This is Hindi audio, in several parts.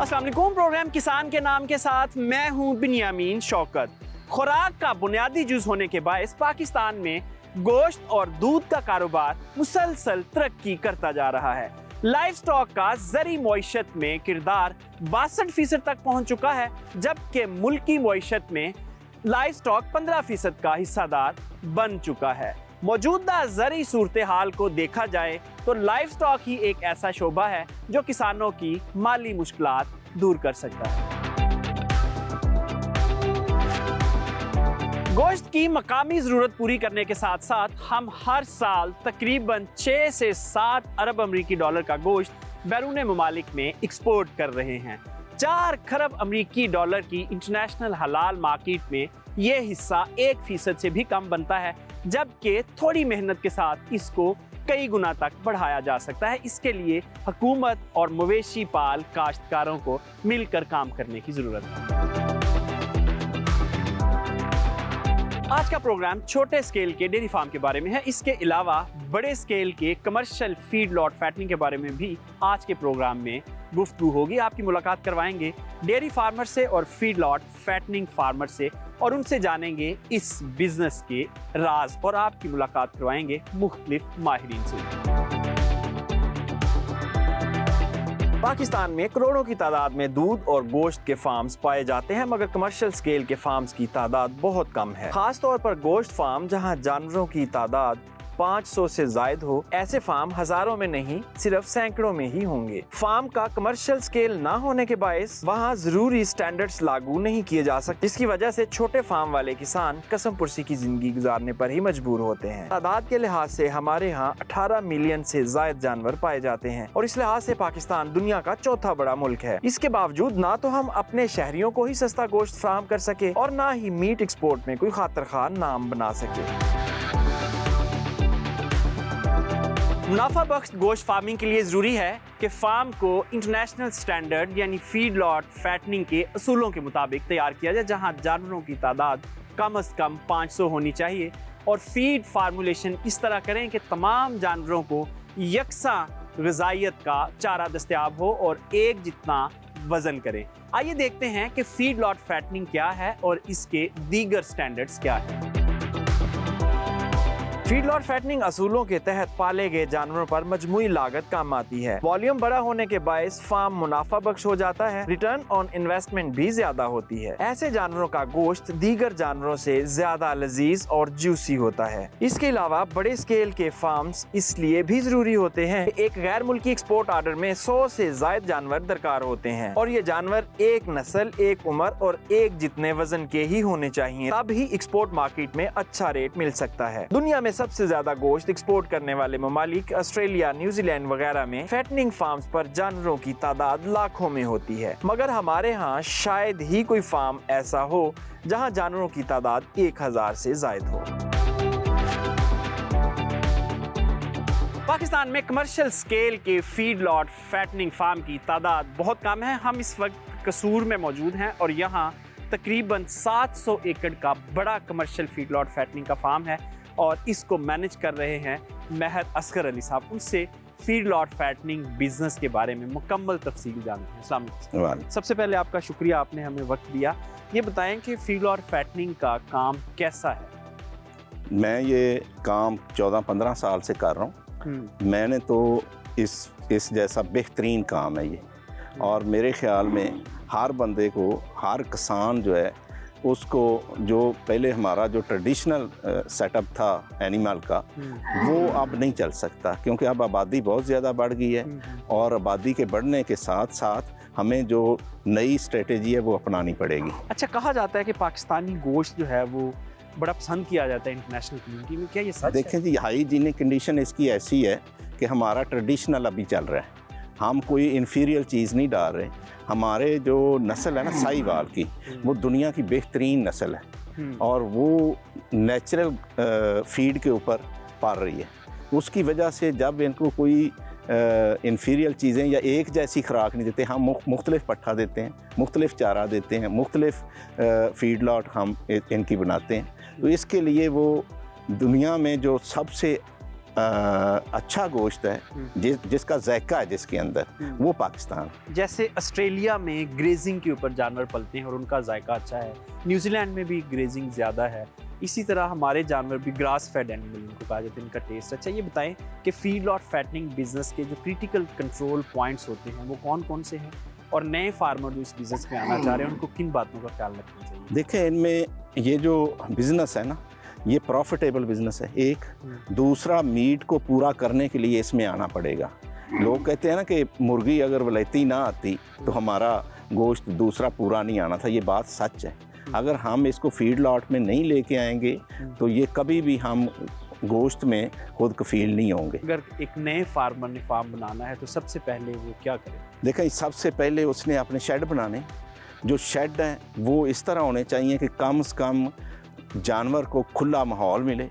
अस्सलाम वालेकुम। प्रोग्राम किसान के नाम के साथ मैं हूं बिन्यामीन शौकत। खुराक का बुनियादी जुज होने के बायस पाकिस्तान में गोश्त और दूध का कारोबार मुसलसल तरक्की करता जा रहा है। लाइव स्टॉक का ज़री मईशत में किरदार 62% तक पहुंच चुका है, जबकि मुल्की मईशत में लाइव स्टॉक 15% का हिस्सादार बन चुका है। मौजूदा ज़री सूरत हाल को देखा जाए तो लाइव स्टॉक ही एक ऐसा शोबा है जो किसानों की माली मुश्किलात दूर कर सकता है। गोश्त की मकामी ज़रूरत पूरी करने के साथ साथ हम हर साल तकरीबन 6 से 7 अरब अमरीकी डॉलर का गोश्त बैरून ममालिक में एक्सपोर्ट कर रहे हैं। 4 खरब अमरीकी डॉलर की इंटरनेशनल हलाल मार्केट में ये हिस्सा 1% से भी कम बनता है, जबकि थोड़ी मेहनत के साथ इसको कई गुना तक बढ़ाया जा सकता है। इसके लिए हुकूमत और मवेशी पाल काश्तकारों को मिलकर काम करने की जरूरत है। आज का प्रोग्राम छोटे स्केल के डेयरी फार्म के बारे में है। इसके अलावा बड़े स्केल के कमर्शियल फीड लॉट फैटनिंग के बारे में भी आज के प्रोग्राम में गुफ्तगू होगी। आपकी मुलाकात करवाएंगे डेयरी फार्मर से और फीड लॉट फैटनिंग फार्मर से, और उनसे जानेंगे इस बिजनेस के राज, और आपकी मुलाकात करवाएंगे मुख्तलिफ माहिरीन से। पाकिस्तान में करोड़ों की तादाद में दूध और गोश्त के फार्म्स पाए जाते हैं, मगर कमर्शियल स्केल के फार्म्स की तादाद बहुत कम है। खास तौर पर गोश्त फार्म जहां जानवरों की तादाद 500 से जायद हो, ऐसे फार्म हजारों में नहीं सिर्फ सैकड़ों में ही होंगे। फार्म का कमर्शियल स्केल ना होने के बायस वहाँ जरूरी स्टैंडर्ड्स लागू नहीं किए जा सकते, जिसकी वजह से छोटे फार्म वाले किसान कसम पुरसी की जिंदगी गुजारने पर ही मजबूर होते हैं। तादाद के लिहाज से हमारे यहाँ 18 मिलियन से जायद जानवर पाए जाते हैं और इस लिहाज से पाकिस्तान दुनिया का चौथा बड़ा मुल्क है। इसके बावजूद ना तो हम अपने शहरियों को ही सस्ता गोश्त फराहम कर सके और ना ही मीट एक्सपोर्ट में कोई खातिर खा नाम बना सके। मुनाफा बख्श गोश्त फार्मिंग के लिए ज़रूरी है कि फार्म को इंटरनेशनल स्टैंडर्ड यानी फीड लॉट फैटनिंग के असूलों के मुताबिक तैयार किया जाए, जहां जानवरों की तादाद कम से कम 500 होनी चाहिए, और फीड फार्मूलेशन इस तरह करें कि तमाम जानवरों को यकसा ग़िज़ाइयत का चारा दस्तयाब हो और एक जितना वज़न करें। आइए देखते हैं कि फीड लॉट फैटनिंग क्या है और इसके दीगर स्टैंडर्ड्स क्या है। फीड लॉट फैटनिंग असूलों के तहत पाले गए जानवरों पर मजमूई लागत कम आती है। वॉल्यूम बड़ा होने के बायस फार्म मुनाफा बख्श हो जाता है, रिटर्न ऑन इन्वेस्टमेंट भी ज्यादा होती है। ऐसे जानवरों का गोश्त दीगर जानवरों से ज्यादा लजीज और जूसी होता है। इसके अलावा बड़े स्केल के फार्म्स इसलिए भी जरूरी होते हैं। एक गैर मुल्की एक्सपोर्ट ऑर्डर में 100 से जायद जानवर दरकार होते हैं, और ये जानवर एक नस्ल, एक उम्र और एक जितने वजन के ही होने चाहिए, तब ही एक्सपोर्ट मार्केट में अच्छा रेट मिल सकता है। दुनिया में सबसे ज्यादा गोश्त एक्सपोर्ट करने वाले ममालिक ऑस्ट्रेलिया, न्यूजीलैंड वगैरह में फैटनिंग फार्म्स पर जानवरों की तादाद लाखों में होती है, मगर हमारे यहाँ शायद ही कोई फार्म ऐसा हो जहाँ जानवरों की तादाद 1000 से जायद हो। पाकिस्तान में कमर्शियल स्केल के फीड लॉट फैटनिंग फार्म की तादाद बहुत कम है। हम इस वक्त कसूर में मौजूद हैं और यहाँ तकरीबन 700 एकड़ का बड़ा कमर्शियल फीड लॉट फैटनिंग का फार्म है, और इसको मैनेज कर रहे हैं महर असगर अली साहब। उनसे फीड लॉट फैटनिंग बिजनेस के बारे में मुकम्मल तफसील जानते हैं। अस्सलाम वालेकुम। सबसे पहले आपका शुक्रिया, आपने हमें वक्त दिया। ये बताएं कि फीड लॉट फैटनिंग का काम कैसा है? मैं ये काम 14-15 साल से कर रहा हूँ। मैंने तो इस जैसा बेहतरीन काम है ये, और मेरे ख्याल में हर बंदे को, हर किसान जो है उसको, जो पहले हमारा जो ट्रेडिशनल सेटअप था एनिमल का, वो अब नहीं चल सकता, क्योंकि अब आबादी बहुत ज़्यादा बढ़ गई है, और आबादी के बढ़ने के साथ साथ हमें जो नई स्ट्रेटेजी है वो अपनानी पड़ेगी। अच्छा, कहा जाता है कि पाकिस्तानी गोश्त जो है वो बड़ा पसंद किया जाता है इंटरनेशनल कम्युनिटी में, क्या ये सच है? देखें जी, हाइजीनिक कंडीशन इसकी ऐसी है कि हमारा ट्रेडिशनल अभी चल रहा है, हम कोई इन्फीरियर चीज़ नहीं डाल रहे। हमारे जो नस्ल है ना साहिवाल की, वो दुनिया की बेहतरीन नस्ल है, और वो नेचुरल फीड के ऊपर पाल रही है। उसकी वजह से जब इनको कोई इन्फीरियर चीज़ें या एक जैसी खुराक नहीं देते, हम मुख्तलिफ पट्ठा देते हैं, मुख्तलिफ चारा देते हैं, मुख्तलिफ फीड लॉट हम इनकी बनाते हैं, तो इसके लिए वो दुनिया में जो सबसे अच्छा गोश्त है, जिसका जायका है जिसके अंदर, वो पाकिस्तान। जैसे ऑस्ट्रेलिया में ग्रेजिंग के ऊपर जानवर पलते हैं और उनका जायका अच्छा है, न्यूजीलैंड में भी ग्रेजिंग ज़्यादा है, इसी तरह हमारे जानवर भी ग्रास फेड एनिमल इनको कहा जाता है, इनका टेस्ट अच्छा। ये बताएं कि फीड और फैटनिंग बिजनेस के जो क्रिटिकल कंट्रोल पॉइंट्स होते हैं वो कौन कौन से हैं, और नए फार्मर जो इस बिज़नेस में आना चाह रहे हैं उनको किन बातों का ख्याल रखना चाहिए? देखें, इनमें ये जो बिज़नेस है ना, ये प्रॉफिटेबल बिज़नेस है एक। दूसरा, मीट को पूरा करने के लिए इसमें आना पड़ेगा। लोग कहते हैं ना कि मुर्गी अगर वलैती ना आती तो हमारा गोश्त दूसरा पूरा नहीं आना था, ये बात सच है। अगर हम इसको फीड लॉट में नहीं लेके आएंगे तो ये कभी भी हम गोश्त में खुद कफील नहीं होंगे। अगर एक नए फार्मर ने फार्म बनाना है तो सबसे पहले वो क्या करे? देखें, सबसे पहले उसने अपने शेड बनाने, जो शेड हैं वो इस तरह होने चाहिए कि कम से कम जानवर को खुला माहौल मिले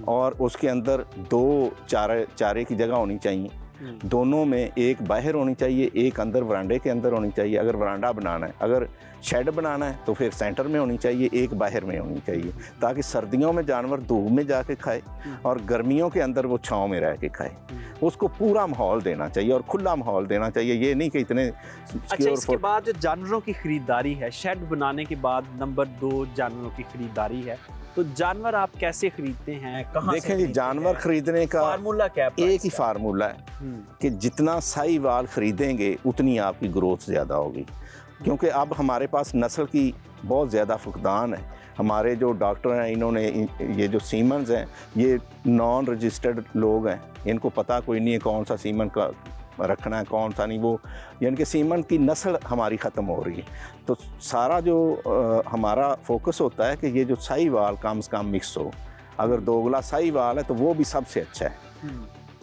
और उसके अंदर 2 चारे की जगह होनी चाहिए। दोनों में एक बाहर होनी चाहिए, एक अंदर वरांडे के अंदर होनी चाहिए। अगर वरांडा बनाना है, अगर शेड बनाना है तो फिर सेंटर में होनी चाहिए, एक बाहर में होनी चाहिए, ताकि सर्दियों में जानवर धूप में जाके खाए और गर्मियों के अंदर वो छांव में रह के खाए। उसको पूरा माहौल देना चाहिए और खुला माहौल देना चाहिए, ये नहीं कि इतने। अच्छा, इसके बाद जो जानवरों की खरीदारी है, शेड बनाने के बाद नंबर 2 जानवरों की खरीदारी है, तो जानवर आप कैसे खरीदते हैं, कहाँ से? देखें जी, जानवर खरीदने का फार्मूला क्या है? एक ही फार्मूला है कि जितना साहीवाल खरीदेंगे उतनी आपकी ग्रोथ ज़्यादा होगी, क्योंकि अब हमारे पास नस्ल की बहुत ज़्यादा फुकदान है। हमारे जो डॉक्टर हैं, इन्होंने ये जो सीमन्स हैं, ये नॉन रजिस्टर्ड लोग हैं, इनको पता कोई नहीं है कौन सा सीमन का रखना है कौन सा नहीं। वो यानी कि सीमन की नस्ल हमारी ख़त्म हो रही है। तो सारा जो हमारा फोकस होता है कि ये जो साहीवाल कम से कम मिक्स हो। अगर दोगला साहीवाल है तो वो भी सबसे अच्छा है,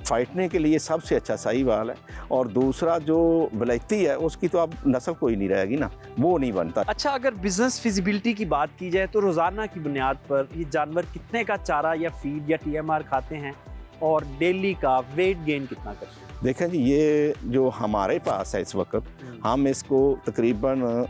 फाइटने के लिए सबसे अच्छा साहीवाल है। और दूसरा जो वलैती है उसकी तो अब नस्ल कोई नहीं रहेगी ना, वो नहीं बनता। अच्छा, अगर बिजनेस फिजिबिलिटी की बात की जाए तो रोज़ाना की बुनियाद पर ये जानवर कितने का चारा या फीड या TMR खाते हैं और डेली का वेट गेन कितना करते हैं? देखें जी, ये जो हमारे पास है इस वक्त, हम इसको तकरीबन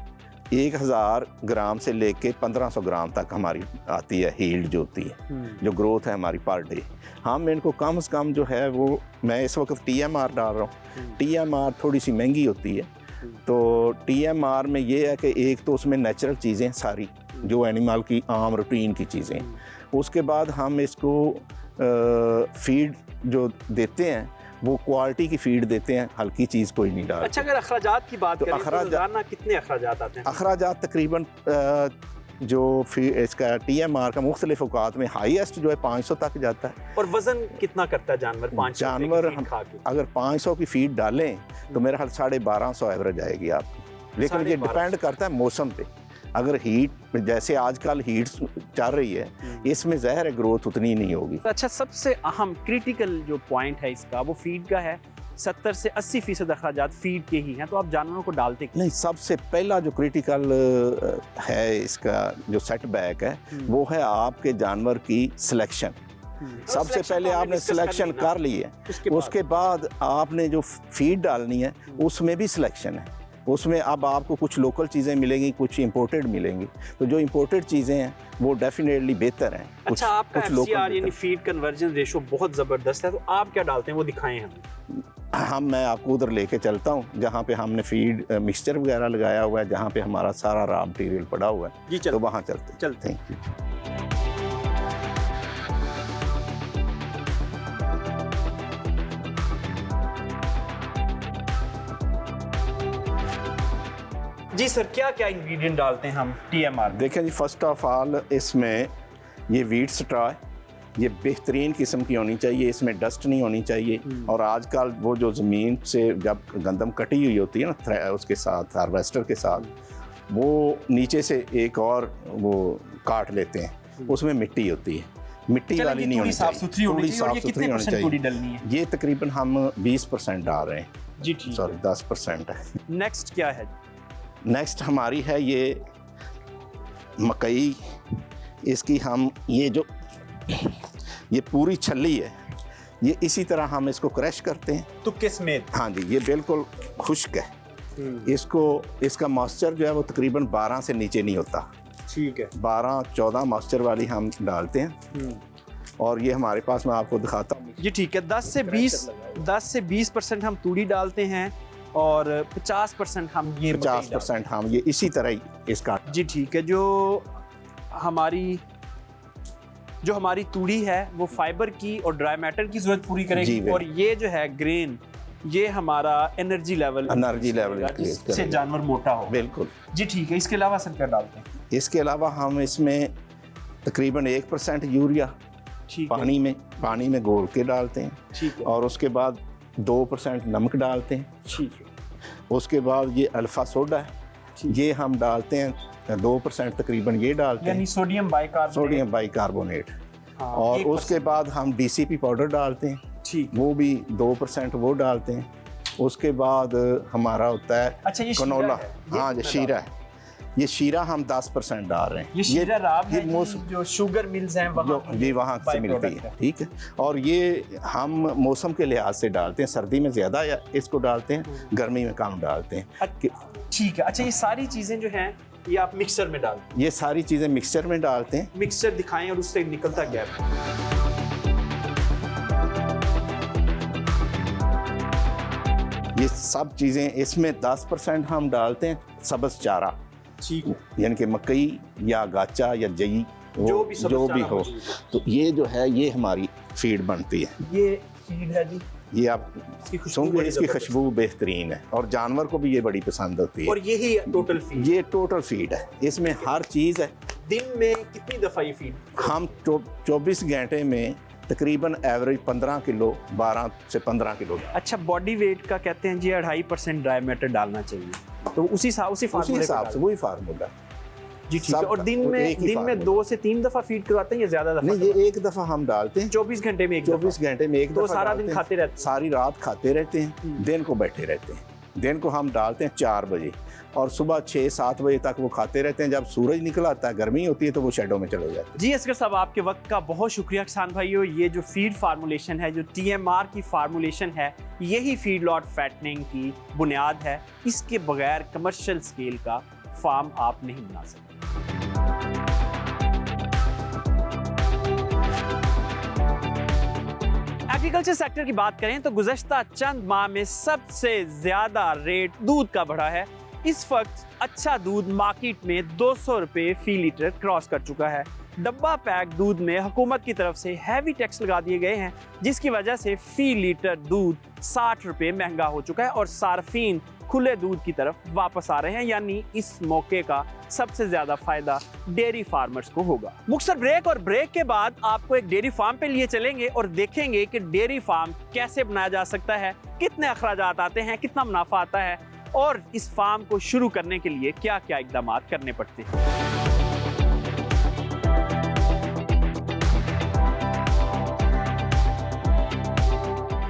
1000 ग्राम से लेके 1500 ग्राम तक हमारी आती है हील्ड जो होती है, जो ग्रोथ है हमारी पर डे। हम इनको कम से कम जो है वो, मैं इस वक्त TMR डाल रहा हूँ। TMR थोड़ी सी महंगी होती है, तो TMR में ये है कि एक तो उसमें नेचुरल चीज़ें सारी जो एनिमल की आम रूटीन की चीज़ें, उसके बाद हम इसको फीड जो देते हैं वो क्वालिटी की फीड देते हैं, हल्की चीज़ कोई नहीं डालते। अच्छा, अगर अखराजात की बात करें तो रोज़ाना कितने अखराजात आते हैं? अखराजात तकरीबन जो इसका TMR का मुख्तलिफ औकात में हाईएस्ट जो है 500 तक जाता है। और वजन कितना करता है जानवर? 500 जानवर की फीड खा के अगर 500 की फीड डालें तो मेरा ख्याल 1250 एवरेज आएगी आपकी। लेकिन ये डिपेंड करता है मौसम पे। अगर हीट, जैसे आजकल हीट चल रही है, इसमें ज़ाहिर है ग्रोथ उतनी नहीं होगी। अच्छा, सबसे अहम क्रिटिकल जो पॉइंट है इसका वो फीड का है। 70 से 80% अखराजात फीड के ही हैं, तो आप जानवरों को डालते नहीं। सबसे पहला जो क्रिटिकल है इसका जो सेटबैक है वो है आपके जानवर की सिलेक्शन। सबसे पहले आपने सिलेक्शन कर ली है, उसके बाद आपने जो फीड डालनी है उसमें भी सिलेक्शन है। उसमें अब आपको कुछ लोकल चीज़ें मिलेंगी, कुछ इंपोर्टेड मिलेंगी। तो जो इंपोर्टेड चीज़ें हैं वो डेफिनेटली बेहतर हैं। अच्छा, आपका FCR यानी फीड कन्वर्जन रेशो बहुत ज़बरदस्त है, तो आप क्या डालते हैं वो दिखाएं हमें। मैं आपको उधर लेके चलता हूँ जहाँ पे हमने फीड मिक्सचर वगैरह लगाया हुआ है, जहाँ पे हमारा सारा रॉ मटीरियल पड़ा हुआ है जी, तो वहाँ चलते। Thank you. जी सर, क्या क्या इंग्रेडिएंट डालते हैं हम TMR? देखें जी, फर्स्ट ऑफ ऑल इसमें ये वीट स्ट्रॉ है, ये बेहतरीन किस्म की होनी चाहिए, इसमें डस्ट नहीं होनी चाहिए। और आजकल वो जो ज़मीन से जब गंदम कटी हुई होती है ना, उसके साथ हार्वेस्टर के साथ, वो नीचे से एक और वो काट लेते हैं, उसमें मिट्टी होती है, मिट्टी वाली नहीं होनी चाहिए, थोड़ी साफ सुथरी होनी चाहिए। ये तकरीबन हम 20% डाल रहे हैं जी, ठीक, सॉरी 10% है। नेक्स्ट क्या है? नेक्स्ट हमारी है ये मकई। इसकी हम ये पूरी छल्ली है, ये इसी तरह हम इसको क्रश करते हैं। तो किसमें? हाँ जी, ये बिल्कुल खुश्क है। इसका मॉइस्चर जो है वो तकरीबन 12 से नीचे नहीं होता। ठीक है, 12-14 मॉइस्चर वाली हम डालते हैं। और ये हमारे पास, मैं आपको दिखाता हूँ, जी ठीक है, 10 से 20% हम तूड़ी डालते हैं और 50% हम ये 50% हम ये इसी तरह ही इसका। जी ठीक है। जो हमारी तूड़ी है वो फाइबर की और ड्राई मैटर की जरूरत पूरी करेगी, और ये जो है ग्रेन ये हमारा एनर्जी लेवल जिससे जानवर मोटा हो। बिल्कुल जी ठीक है। इसके अलावा सर क्या डालते हैं? इसके अलावा हम इसमें तकरीबन 1% यूरिया पानी में घोल के डालते हैं। ठीक है। और उसके बाद 2% नमक डालते हैं। ठीक है। उसके बाद ये अल्फा सोडा है, ये हम डालते हैं 2% तकरीबन ये डालते हैं, यानी सोडियम बाइकार्बोनेट। और उसके बाद हम डीसीपी पाउडर डालते हैं। ठीक, वो भी 2% वो डालते हैं। उसके बाद हमारा होता है अच्छा, ये कनोला। हाँ, ये शीरा है। ये शीरा हम 10% डाल रहे हैं। ये शीरा राब है जो शुगर मिल्स हैं वहाँ से मिलती है। ठीक है। और ये हम मौसम के लिहाज से डालते हैं, सर्दी में ज़्यादा इसको डालते हैं, गर्मी में कम डालते हैं। ठीक है। अच्छा, ये सारी चीज़ें जो हैं ये आप मिक्सर में डालते हैं? ये सारी चीज़ें मिक्सचर में डालते हैं। मिक्सचर दिखाएं और उससे निकलता क्या है? ये सब चीज़ें इसमें 10% हम डालते हैं सब्ज़ चारा। ठीक है। यानी कि मकई या गाचा या जई जो भी हो, तो ये जो है ये हमारी फीड बनती है। ये फीड है जी, ये आप सुनोगे, इसकी खुशबू बेहतरीन है और जानवर को भी ये बड़ी पसंद होती है। और यही टोटल फीड? ये टोटल फीड है, इसमें हर चीज़ है। दिन में कितनी दफ़ा ये फीड? हम 24 घंटे में तकरीबन एवरेज 15 किलो 12 से 15 किलो। अच्छा, बॉडी वेट का कहते हैं जी 2.5% ड्राई मैटर डालना चाहिए, तो उसी हिसाब से वही फार्मूला। जी ठीक है। और दिन में 2 से 3 दफ़ा फीड करवाते हैं या ज़्यादा दफ़ा? नहीं, ये एक दफ़ा हम डालते हैं 24 घंटे में एक दफ़ा। तो सारा दिन खाते रहते हैं? सारी रात खाते रहते हैं, दिन को बैठे रहते हैं। दिन को हम डालते हैं 4 बजे और सुबह 6-7 बजे तक वो खाते रहते हैं। जब सूरज निकल आता है, गर्मी होती है, तो वो शेडो में चले जाते हैं। जी असगर साहब, आपके वक्त का बहुत शुक्रिया। किसान भाइयों, ये जो फीड फार्मूलेशन है, जो TMR की फार्मूलेशन है, यही फीड लॉट फैटनिंग की बुनियाद है। इसके बगैर कमर्शियल स्केल का फार्म आप नहीं बना सकते। एग्रीकल्चर सेक्टर की बात करें तो गुज़श्ता चंद माह में सबसे ज्यादा रेट दूध का बढ़ा है। इस वक्त अच्छा दूध मार्केट में 200 रुपए फी लीटर क्रॉस कर चुका है। डब्बा पैक दूध में हुकूमत की तरफ से हैवी टैक्स लगा दिए गए हैं, जिसकी वजह से फी लीटर दूध 60 रुपए महंगा हो चुका है और सार्फिन खुले दूध की तरफ वापस आ रहे हैं। यानी इस मौके का सबसे ज्यादा फायदा डेयरी फार्मर्स को होगा। मुख्तसर ब्रेक, और ब्रेक के बाद आपको एक डेयरी फार्म पे लिए चलेंगे और देखेंगे कि डेयरी फार्म कैसे बनाया जा सकता है, कितने अखराजात आते हैं, कितना मुनाफा आता है और इस फार्म को शुरू करने के लिए क्या क्या इकदाम करने पड़ते हैं।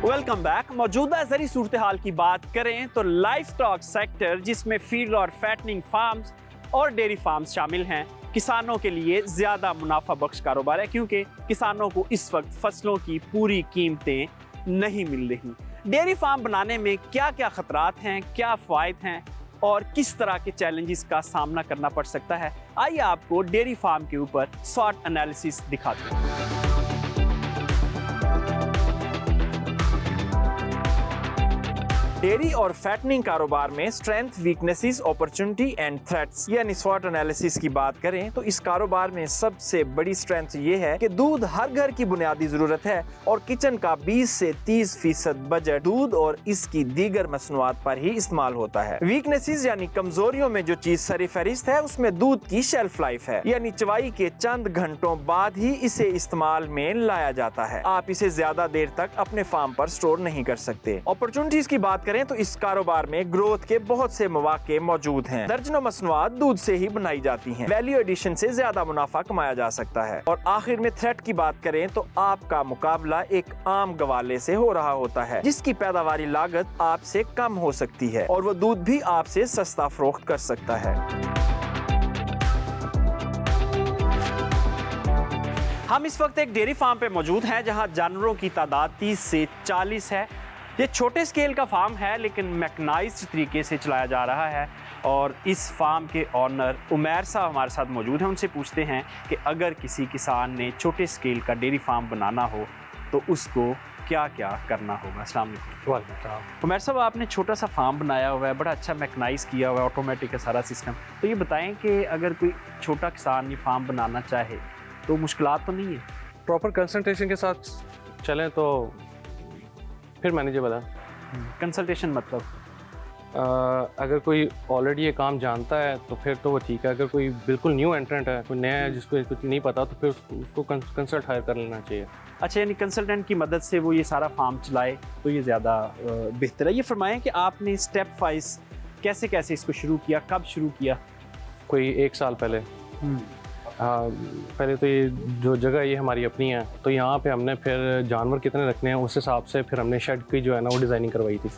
Welcome back. मौजूदा ज़री सूरत हाल की बात करें तो लाइफ स्टॉक सेक्टर, जिसमें फीड और फैटनिंग फार्म्स और डेयरी फार्म्स शामिल हैं, किसानों के लिए ज़्यादा मुनाफा बख्श कारोबार है, क्योंकि किसानों को इस वक्त फसलों की पूरी कीमतें नहीं मिल रही। डेयरी फार्म बनाने में क्या क्या खतरात हैं, क्या फ़ायदे हैं और किस तरह के चैलेंजेस का सामना करना पड़ सकता है, आइए आपको डेयरी फार्म के ऊपर शॉर्ट एनालिसिस दिखाते हैं। डेयरी और फैटनिंग कारोबार में strength, weaknesses, opportunity and threats यानी स्वॉट एनालिसिस की बात करें तो इस कारोबार में सबसे बड़ी स्ट्रेंथ ये है कि दूध हर घर की बुनियादी जरूरत है और किचन का 20 से 30% बजट दूध और इसकी दीगर मसनूआत पर ही इस्तेमाल होता है। वीकनेसेस यानी कमजोरियों में जो चीज सरफहरिस्त है उसमें दूध की शेल्फ लाइफ है, यानी चवाई के चंद घंटों बाद ही इसे इस्तेमाल में लाया जाता है। आप इसे ज्यादा देर तक अपने फार्म पर स्टोर नहीं कर सकते। अपॉर्चुनिटीज की बात करें तो इस कारोबार में ग्रोथ के बहुत से मौके मौजूद हैं। दर्जनों मसनूआत दूध से ही बनाई जाती हैं। वैल्यू एडिशन से ज्यादा मुनाफा कमाया जा सकता है। और आखिर में थ्रेट की बात करें तो आपका मुकाबला एक आम गवाले से हो रहा होता है, जिसकी पैदावारी लागत आपसे कम हो सकती है और वो दूध भी आपसे सस्ता फरोख्त कर सकता है। हम इस वक्त एक डेयरी फार्म पे मौजूद हैं जहां जानवरों की तादाद 30 से 40 है। ये छोटे स्केल का फार्म है लेकिन मैकनाइज्ड तरीके से चलाया जा रहा है और इस फार्म के ऑनर उमैर साहब हमारे साथ मौजूद हैं। उनसे पूछते हैं कि अगर किसी किसान ने छोटे स्केल का डेयरी फार्म बनाना हो तो उसको क्या क्या करना होगा? अस्सलाम वालेकुम। वालेकुम। उमर साहब, आपने छोटा सा फार्म बनाया हुआ है, बड़ा अच्छा मैकनाइज किया हुआ है, ऑटोमेटिक है सारा सिस्टम। तो ये बताएं कि अगर कोई छोटा किसान ये फार्म बनाना चाहे तो मुश्किलात तो नहीं है? प्रॉपर कंसंट्रेशन के साथ चलें तो फिर मैनेजेबल है। कंसल्टेशन मतलब? अगर कोई ऑलरेडी ये काम जानता है तो फिर तो वो ठीक है। अगर कोई बिल्कुल न्यू एंट्रेंट है, कोई नया है जिसको कुछ नहीं पता, तो फिर उसको कंसल्ट हायर कर लेना चाहिए। अच्छा, यानी कंसल्टेंट की मदद से वो ये सारा फार्म चलाए तो ये ज़्यादा बेहतर है। ये फरमाएं कि आपने स्टेप वाइज कैसे कैसे इसको शुरू किया, कब शुरू किया? कोई 1 साल पहले। पहले तो ये जो जगह ये हमारी अपनी है, तो यहाँ पे हमने फिर जानवर कितने रखने हैं उस हिसाब से फिर हमने शेड की जो है ना वो डिज़ाइनिंग करवाई थी।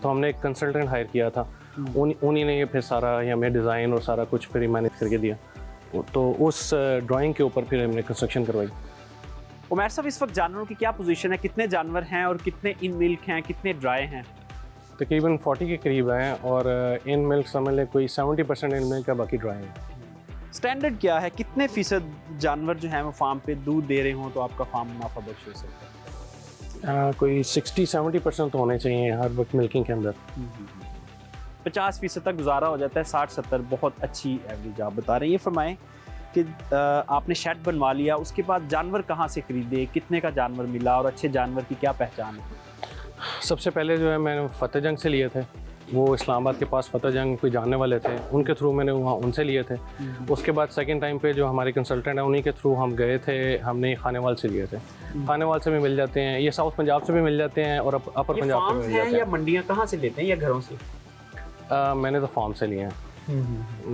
तो हमने एक कंसल्टेंट हायर किया था, उन्हीं ने ये फिर सारा हमें डिज़ाइन और सारा कुछ फिर मैनेज करके दिया। तो उस ड्राइंग के ऊपर फिर हमने कंस्ट्रक्शन करवाई। उमर साहब, इस वक्त जानवरों की क्या पोजीशन है? कितने जानवर हैं और कितने इन मिल्क हैं, कितने ड्राई हैं? तकरीबन 40 के करीब हैं और इन मिल्क समझ लें कोई 70% इन मिल्क है, बाकी ड्राई है। स्टैंडर्ड क्या है? कितने फीसद जानवर जो हैं वो फार्म पे दूध दे रहे हों तो आपका फार्म मुनाफा बख्श हो सकता है? कोई 60-70% तो होने चाहिए हर वक्त मिल्किंग के अंदर। 50% तक गुजारा हो जाता है, 60-70 बहुत अच्छी एवरेज आप बता रहे हैं। ये फरमाएं कि आपने शेड बनवा लिया, उसके बाद जानवर कहाँ से खरीदे, कितने का जानवर मिला और अच्छे जानवर की क्या पहचान है? सबसे पहले जो है मैंने फतेह जंग से लिए थे। वो इस्लामाबाद के पास फतेह जंग कोई जानने वाले थे, उनके थ्रू मैंने वहाँ उनसे लिए थे। उसके बाद सेकंड टाइम पे जो हमारे कंसल्टेंट हैं उन्हीं के थ्रू हम गए थे, हमने खानेवाल से लिए थे। खानेवाल से भी मिल जाते हैं, ये साउथ पंजाब से भी मिल जाते हैं और अपर पंजाब से भी मिल जाते या मंडियाँ कहाँ से लेते हैं या घरों से? हैं। मैंने तो फार्म से लिए हैं।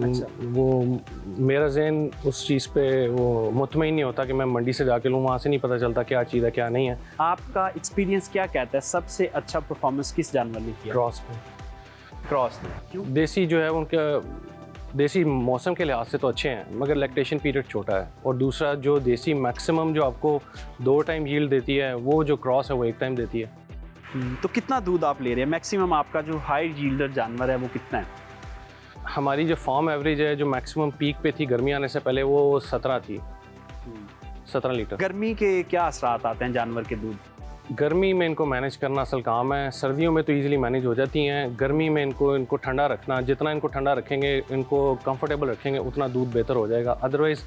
अच्छा। वो मेरा जहन उस चीज़ पे वो मुतमईन नहीं होता कि मैं मंडी से जाके लूँ, वहाँ से नहीं पता चलता क्या चीज़ है क्या नहीं है। आपका एक्सपीरियंस क्या कहता है, सबसे अच्छा परफॉर्मेंस किस जानवर ने किया? क्रॉस ने। क्यों? देसी जो है उनका देसी मौसम के लिहाज से तो अच्छे हैं, मगर लैक्टेशन पीरियड छोटा है। और दूसरा जो देसी मैक्सिमम जो आपको 2 टाइम यील्ड देती है, वो जो क्रॉस है वो 1 टाइम देती है। तो कितना दूध आप ले रहे हैं? मैक्सिमम आपका जो हाई यील्डर जानवर है वो कितना है? हमारी जो फार्म एवरेज है, जो मैक्सिमम पीक पे थी गर्मी आने से पहले, वो 17 थी, 17 लीटर। गर्मी के क्या असरात आते हैं जानवर के दूध? गर्मी में इनको मैनेज करना असल काम है, सर्दियों में तो इजीली मैनेज हो जाती हैं। गर्मी में इनको ठंडा रखना, जितना इनको ठंडा रखेंगे, इनको कंफर्टेबल रखेंगे, उतना दूध बेहतर हो जाएगा। अदरवाइज़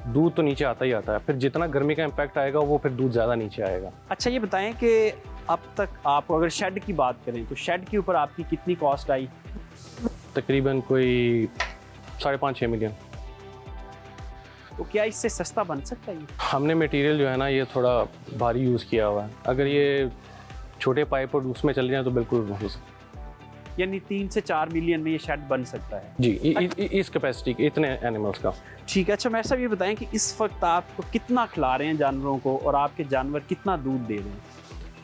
दूध तो नीचे आता ही आता है, फिर जितना गर्मी का इम्पैक्ट आएगा वो फिर दूध ज़्यादा नीचे आएगा। अच्छा, ये बताएं कि अब तक आप अगर शेड की बात करें तो शेड के ऊपर आपकी कितनी कॉस्ट आई? तकरीबन कोई 5.5-6 मिलियन। तो क्या इससे सस्ता बन सकता है? हमने मटेरियल जो है ना ये थोड़ा भारी यूज़ किया हुआ है। अगर ये छोटे पाइप और उसमें चल जाए तो बिल्कुल हो सकता है। यानी 3 से 4 मिलियन में ये शेड बन सकता है जी, इस कैपेसिटी के इतने एनिमल्स का। ठीक है। अच्छा, मैं सब ये बताएं कि इस वक्त आप कितना खिला रहे हैं जानवरों को और आपके जानवर कितना दूध दे रहे हैं?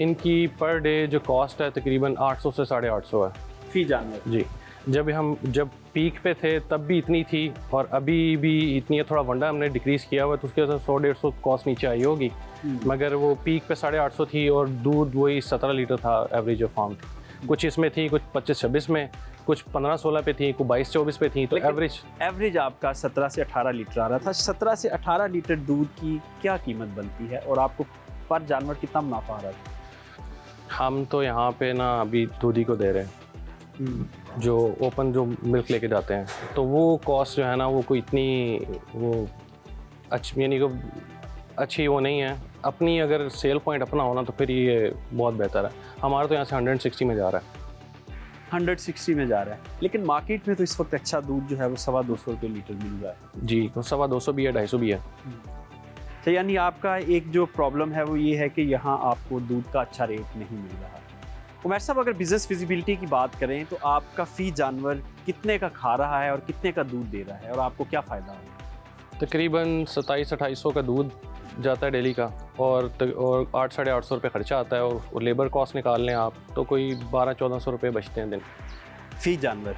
इनकी पर डे जो कॉस्ट है तकरीबन 800 से 850 है फी जानवर जी। जब पीक पे थे तब भी इतनी थी और अभी भी इतनी है। थोड़ा वंडा हमने डिक्रीज़ किया हुआ तो उसके वजह से 100-150 कॉस्ट नीचे आई होगी, मगर वो पीक पे 850 थी और दूध वही 17 लीटर था एवरेज ऑफ फार्म की। कुछ इसमें थी, कुछ 25-26 में, कुछ 15-16 पे थी, कुछ 22-24 पे थी। तो एवरेज आपका 17 से 18 लीटर आ रहा था। 17 से 18 लीटर दूध की क्या कीमत बनती है और आपको पर जानवर कितना मुनाफा आ रहा था? हम तो यहाँ पे ना अभी दूध ही को दे रहे हैं, जो ओपन जो मिल्क लेके जाते हैं, तो वो कॉस्ट जो है ना वो कोई इतनी वो अच्छी यानी कि अच्छी वो नहीं है। अपनी अगर सेल पॉइंट अपना होना तो फिर ये बहुत बेहतर है। हमारा तो यहाँ से 160 में जा रहा है। 160 में जा रहा है, लेकिन मार्केट में तो इस वक्त अच्छा दूध जो है वो 250 रुपये लीटर मिल रहा है। जी, तो 250 भी है, 250 भी है। तो यानी आपका एक जो प्रॉब्लम है वो ये है कि यहाँ आपको दूध का अच्छा रेट नहीं मिल रहा है। उमर साहब, अगर बिज़नेस फिजिबिलिटी की बात करें तो आपका फ़ी जानवर कितने का खा रहा है और कितने का दूध दे रहा है और आपको क्या फ़ायदा होगा? तकरीबन 2700-2800 का दूध जाता है डेली का और 800-850 रुपये खर्चा आता है और लेबर कॉस्ट निकाल लें आप तो कोई 1200-1400 रुपये बचते हैं दिन फ़ी जानवर।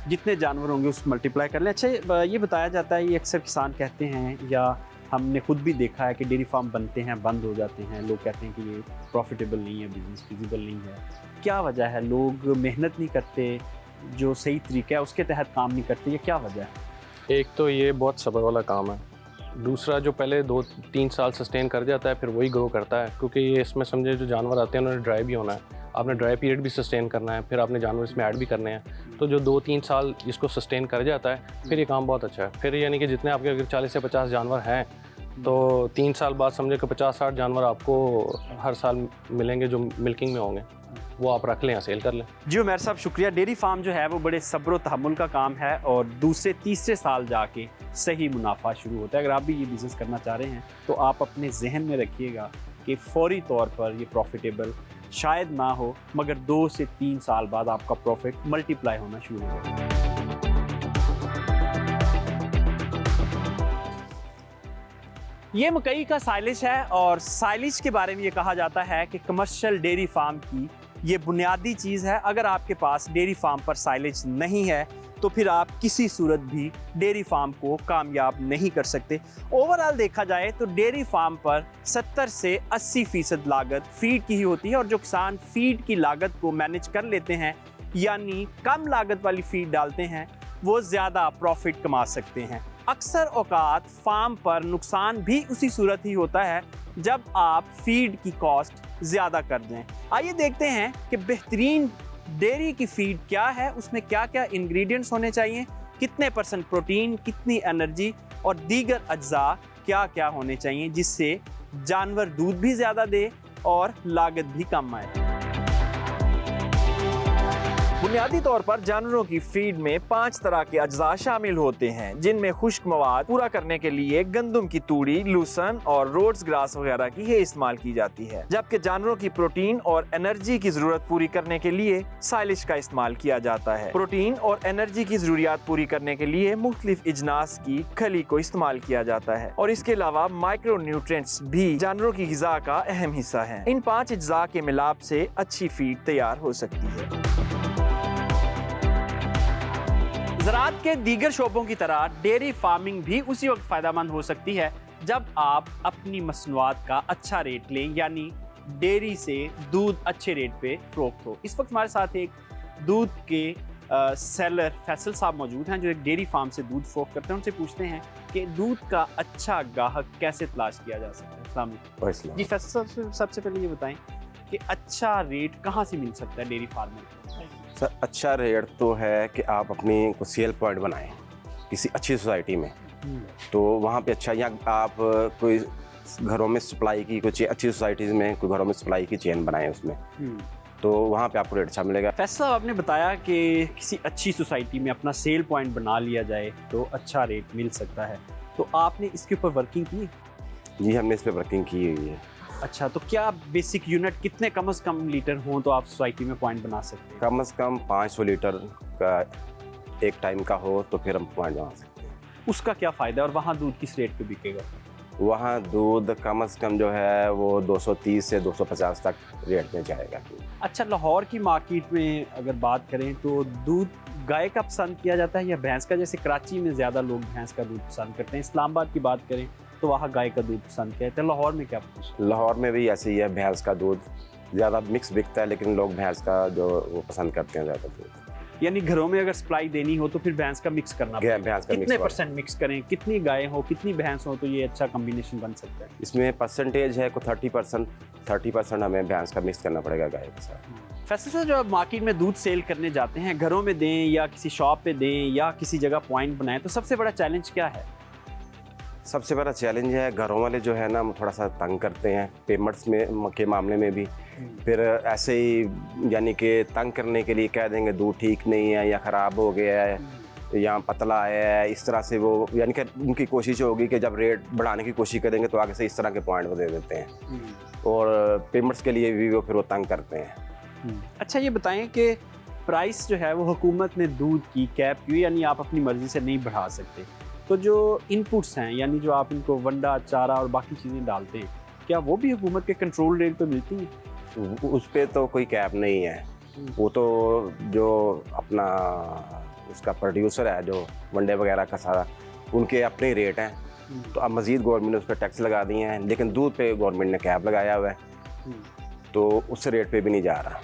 जितने जानवर होंगे उस मल्टीप्लाई कर लें। अच्छा, ये बताया जाता है, ये अक्सर किसान कहते हैं या हमने खुद भी देखा है कि डेयरी फार्म बनते हैं, बंद हो जाते हैं, लोग कहते हैं कि ये प्रॉफिटेबल नहीं है, बिजनेस फिजिबल नहीं है। क्या वजह है? लोग मेहनत नहीं करते, जो सही तरीका है उसके तहत काम नहीं करते, ये क्या वजह है? एक तो ये बहुत सब्र वाला काम है। दूसरा जो पहले 2-3 साल सस्टेन कर जाता है फिर वही ग्रो करता है, क्योंकि ये इसमें समझे जो जानवर आते हैं उन्होंने ड्राई भी होना है, आपने ड्राई पीरियड भी सस्टेन करना है, फिर आपने जानवर इसमें ऐड भी करने हैं। तो जो 2-3 साल इसको सस्टेन कर जाता है फिर ये काम बहुत अच्छा है। फिर यानी कि जितने आपके अगर 40 से 50 जानवर हैं तो 3 साल बाद समझे कि 50-60 जानवर आपको हर साल मिलेंगे जो मिल्किंग में होंगे, वो आप रख लें या सेल कर लें। जी उमर साहब शुक्रिया। डेयरी फार्म जो है वो बड़े सब्र व तहम्मुल का काम है और दूसरे तीसरे साल जाके सही मुनाफा शुरू होता है। अगर आप भी ये बिज़नेस करना चाह रहे हैं तो आप अपने जहन में रखिएगा कि फौरी तौर पर ये प्रॉफिटेबल शायद ना हो, मगर 2 से 3 साल बाद आपका प्रॉफिट मल्टीप्लाई होना शुरू होगा। ये मकई का साइलिश है और साइलिश के बारे में ये कहा जाता है कि कमर्शियल डेयरी फार्म की ये बुनियादी चीज़ है। अगर आपके पास डेयरी फार्म पर साइलिश नहीं है तो फिर आप किसी सूरत भी डेयरी फार्म को कामयाब नहीं कर सकते। ओवरऑल देखा जाए तो डेयरी फार्म पर 70 से 80% लागत फीड की ही होती है और जो किसान फीड की लागत को मैनेज कर लेते हैं यानी कम लागत वाली फीड डालते हैं वो ज़्यादा प्रॉफिट कमा सकते हैं। अक्सर औकात फार्म पर नुकसान भी उसी सूरत ही होता है जब आप फीड की कॉस्ट ज़्यादा कर दें। आइए देखते हैं कि बेहतरीन डेयरी की फीड क्या है, उसमें क्या क्या इंग्रेडिएंट्स होने चाहिए, कितने % प्रोटीन, कितनी एनर्जी और दीगर अज्जा क्या क्या होने चाहिए जिससे जानवर दूध भी ज़्यादा दे और लागत भी कम आए। बुनियादी तौर पर जानवरों की फीड में 5 तरह के अज्जा शामिल होते हैं, जिनमें खुश्क मवाद पूरा करने के लिए गंदम की तूड़ी, लूसन और रोड्स ग्रास वगैरह की है इस्तेमाल की जाती है, जबकि जानवरों की प्रोटीन और एनर्जी की जरूरत पूरी करने के लिए साइलिश का इस्तेमाल किया जाता है। प्रोटीन और एनर्जी की जरूरियात पूरी करने के लिए मुख्तलिफ इजनास की खली को इस्तेमाल किया जाता है और इसके अलावा माइक्रो न्यूट्रिएंट्स भी जानवरों की ग़िज़ा का अहम हिस्सा है। इन 5 अज्जा के मिलाप से अच्छी फीड तैयार हो सकती है। ज़राअत के दीगर शोबों की तरह डेयरी फार्मिंग भी उसी वक्त फ़ायदेमंद हो सकती है जब आप अपनी मसनूआत का अच्छा रेट लें, यानी डेयरी से दूध अच्छे रेट पे फ़रोख्त हो। इस वक्त हमारे साथ एक दूध के सेलर फैसल साहब मौजूद हैं जो एक डेयरी फार्म से दूध फ़रोख्त करते हैं। उनसे पूछते हैं कि दूध का अच्छा गाहक कैसे तलाश किया जा सकता है। अस्सलाम वालेकुम। जी फैसल साहब, सबसे पहले ये बताएं कि अच्छा रेट कहाँ से मिल सकता है डेयरी फार्म में? सर अच्छा रेट तो है कि आप अपनी को सेल पॉइंट बनाएं किसी अच्छी सोसाइटी में, तो वहाँ पे अच्छा, या आप कोई घरों में सप्लाई की कुछ अच्छी सोसाइटीज़ में कोई घरों में सप्लाई की चेन बनाएं उसमें, तो वहाँ पे आपको रेट अच्छा मिलेगा। फैसल साहब, आपने बताया कि किसी अच्छी सोसाइटी में अपना सेल पॉइंट बना लिया जाए तो अच्छा रेट मिल सकता है, तो आपने इसके ऊपर वर्किंग की? जी हमने इस पर वर्किंग की हुई है। अच्छा, तो क्या बेसिक यूनिट कितने कम से कम लीटर हों तो आप सोसाइटी में पॉइंट बना सकते हैं? कम से कम 500 लीटर का एक टाइम का हो तो फिर हम पॉइंट बना सकते हैं। उसका क्या फ़ायदा है और वहाँ दूध किस रेट पे बिकेगा? वहाँ दूध कम से कम जो है वो 230 से 250 तक रेट में जाएगा। अच्छा, लाहौर की मार्केट में अगर बात करें तो दूध गाय का पसंद किया जाता है या भैंस का? जैसे कराची में ज़्यादा लोग भैंस का दूध पसंद करते हैं, इस्लामाबाद की बात करें तो वहाँ गाय का दूध पसंद किया जाता है। लाहौर में क्या पसंद? लाहौर में भी ऐसे ही है, भैंस का दूध ज़्यादा मिक्स बिकता है, लेकिन लोग भैंस का जो वो पसंद करते हैं ज़्यादा दूध। यानी घरों में अगर सप्लाई देनी हो तो फिर भैंस का मिक्स करना पड़ेगा। भैंस का कितने % मिक्स करें, कितनी गाय हो, कितनी भैंस हो तो ये अच्छा कॉम्बिनेशन बन सकता है? इसमें परसेंटेज है को 30% हमें भैंस का मिक्स करना पड़ेगा गाय के साथ। फैसल साहब, जब आप मार्केट में दूध सेल करने जाते हैं, घरों में दें या किसी शॉप पे दें या किसी जगह पॉइंट बनाएं, तो सबसे बड़ा चैलेंज क्या है? सबसे बड़ा चैलेंज है घरों वाले जो है ना वो थोड़ा सा तंग करते हैं पेमेंट्स में के मामले में भी। फिर ऐसे ही यानी कि तंग करने के लिए कह देंगे दूध ठीक नहीं है या ख़राब हो गया है या पतला है, इस तरह से वो यानी कि उनकी कोशिश होगी कि जब रेट बढ़ाने की कोशिश करेंगे तो आगे से इस तरह के पॉइंट वो दे देते हैं और पेमेंट्स के लिए भी वो फिर वो तंग करते हैं। अच्छा, ये बताएं कि प्राइस जो है वो हुकूमत ने दूध की कैप की, यानी आप अपनी मर्ज़ी से नहीं बढ़ा सकते, तो जो इनपुट्स हैं यानी जो आप इनको वंडा, चारा और बाकी चीज़ें डालते हैं, क्या वो भी हुकूमत के कंट्रोल रेट पे मिलती हैं? उस पर तो कोई कैप नहीं है, वो तो जो अपना उसका प्रोड्यूसर है जो वंडे वगैरह का सारा उनके अपने रेट हैं। तो अब मज़ीद गवर्नमेंट ने उस पर टैक्स लगा दिए हैं, लेकिन दूध पे गवर्नमेंट ने कैप लगाया हुआ है तो उस रेट पे भी नहीं जा रहा।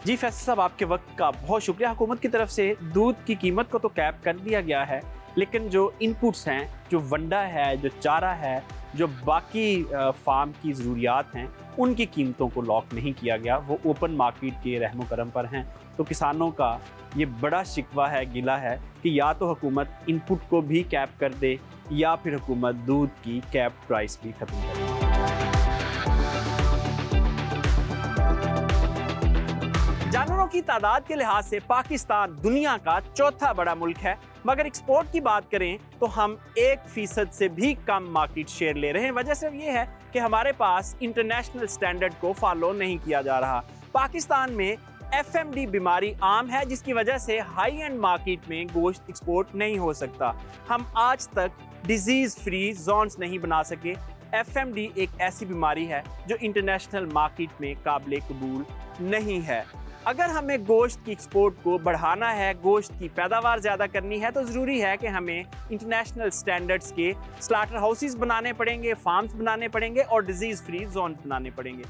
जी फैसल साहब, आपके वक्त का बहुत शुक्रिया। हुकूमत की तरफ से दूध की कीमत को तो कैप कर दिया गया है, लेकिन जो इनपुट्स हैं, जो वंडा है, जो चारा है, जो बाकी फार्म की ज़रूरियात हैं, उनकी कीमतों को लॉक नहीं किया गया, वो ओपन मार्केट के रहमो करम पर हैं। तो किसानों का ये बड़ा शिकवा है, गिला है कि या तो हुकूमत इनपुट को भी कैप कर दे या फिर हुकूमत दूध की कैप प्राइस भी खत्म कर दे। जानवरों की तादाद के लिहाज से पाकिस्तान दुनिया का चौथा बड़ा मुल्क है, मगर एक्सपोर्ट की बात करें तो हम 1% से भी कम मार्केट शेयर ले रहे हैं। वजह सिर्फ ये है कि हमारे पास इंटरनेशनल स्टैंडर्ड को फॉलो नहीं किया जा रहा। पाकिस्तान में FMD बीमारी आम है, जिसकी वजह से हाई एंड मार्केट में गोश्त एक्सपोर्ट नहीं हो सकता। हम आज तक डिजीज फ्री जोन्स नहीं बना सके। FMD एक ऐसी बीमारी है जो इंटरनेशनल मार्केट में काबिल कबूल नहीं है। अगर हमें गोश्त की एक्सपोर्ट को बढ़ाना है, गोश्त की पैदावार ज़्यादा करनी है, तो ज़रूरी है कि हमें इंटरनेशनल स्टैंडर्ड्स के स्लाटर हाउसेस बनाने पड़ेंगे, फार्म्स बनाने पड़ेंगे और डिजीज़ फ्री जोन बनाने पड़ेंगे।